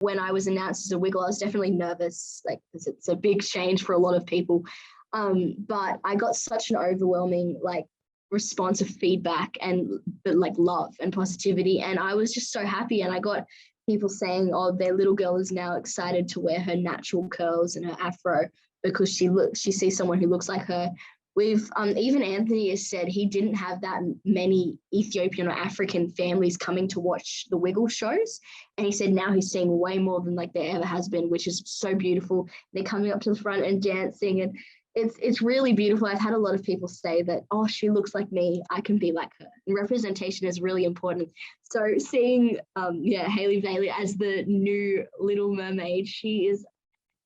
when I was announced as a Wiggle, I was definitely nervous, like, because it's a big change for a lot of people. But I got such an overwhelming, like, response of feedback and like love and positivity. And I was just so happy. And I got people saying, oh, their little girl is now excited to wear her natural curls and her afro because she sees someone who looks like her. We've even Anthony has said he didn't have that many Ethiopian or African families coming to watch the Wiggle shows. And he said now he's seeing way more than like there ever has been, which is so beautiful. They're coming up to the front and dancing, and it's really beautiful. I've had a lot of people say that, oh, she looks like me, I can be like her. And representation is really important. So seeing Hailey Bailey as the new Little Mermaid, she is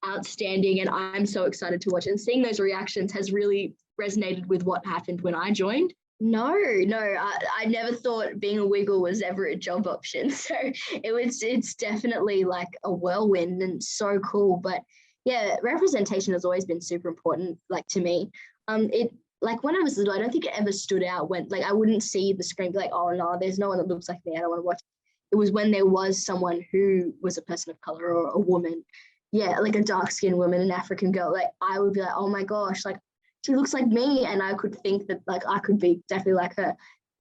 outstanding, and I'm so excited to watch it. And seeing those reactions has really resonated with what happened when I joined. No, I never thought being a Wiggle was ever a job option. So it's definitely like a whirlwind and so cool. But yeah, representation has always been super important, like to me. It like when I was little, I don't think it ever stood out when like I wouldn't see the screen be like, oh no, there's no one that looks like me, I don't want to watch. It was when there was someone who was a person of color or a woman, yeah, like a dark-skinned woman, an African girl, like I would be like, oh my gosh, like she looks like me, and I could think that like I could be definitely like her.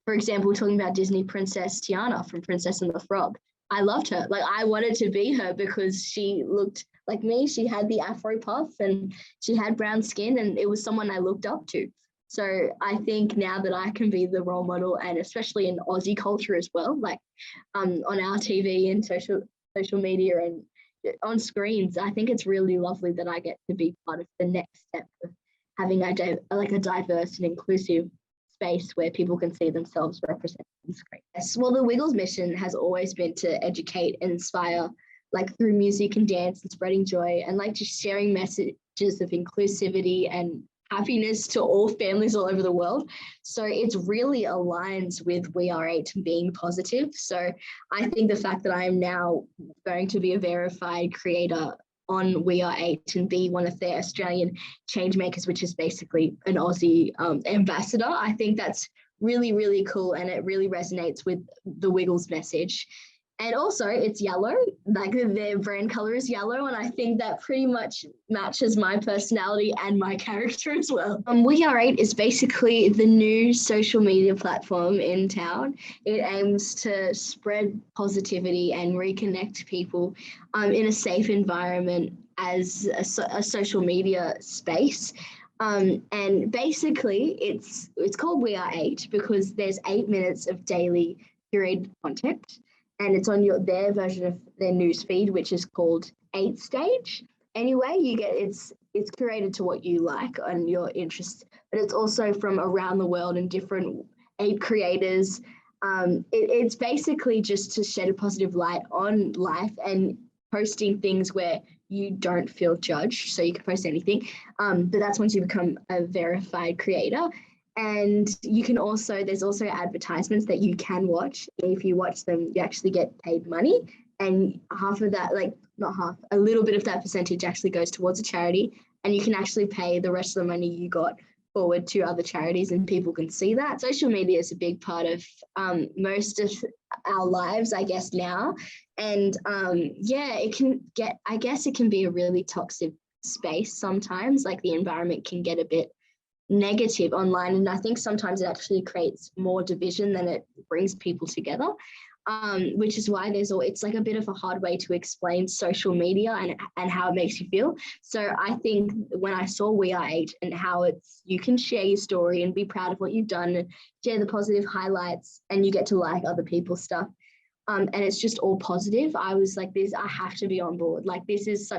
For example, talking about Disney Princess Tiana from Princess and the Frog. I loved her. Like I wanted to be her because she looked like me. She had the afro puff and she had brown skin, and it was someone I looked up to. So I think now that I can be the role model, and especially in Aussie culture as well, like on our TV and social media and on screens, I think it's really lovely that I get to be part of the next step of having a diverse and inclusive space where people can see themselves represented on screen. Yes, well, the Wiggles mission has always been to educate and inspire, like through music and dance and spreading joy, and like just sharing messages of inclusivity and happiness to all families all over the world. So it's really aligns with We Are 8 being positive. So I think the fact that I am now going to be a verified creator on We Are 8 and be one of their Australian change makers, which is basically an Aussie ambassador, I think that's really, really cool, and it really resonates with the Wiggles message. And also it's yellow, like their brand color is yellow, and I think that pretty much matches my personality and my character as well. We Are 8 is basically the new social media platform in town. It aims to spread positivity and reconnect people in a safe environment as a social media space. And basically it's called We Are 8 because there's 8 minutes of daily curated content, and it's on their version of their news feed, which is called 8 Stage. Anyway, it's curated to what you like and your interests, but it's also from around the world and different 8 creators. It's basically just to shed a positive light on life and posting things where you don't feel judged. So you can post anything, but that's once you become a verified creator. And you can also, there's also advertisements that you can watch. If you watch them, you actually get paid money. And half of that, like not half, a little bit of that percentage actually goes towards a charity. And you can actually pay the rest of the money you got forward to other charities, and people can see that. Social media is a big part of most of our lives, I guess, now. And it can get, I guess it can be a really toxic space sometimes. Like the environment can get a bit negative online, and I think sometimes it actually creates more division than it brings people together, which is why it's like a bit of a hard way to explain social media and how it makes you feel. So I think when I saw We Are 8 and how you can share your story and be proud of what you've done and share the positive highlights, and you get to like other people's stuff, and it's just all positive, I was like, I have to be on board. Like this is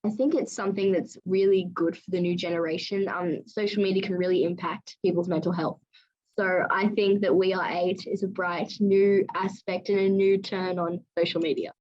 I think it's something that's really good for the new generation. Social media can really impact people's mental health. So I think that We Are 8 is a bright new aspect and a new turn on social media.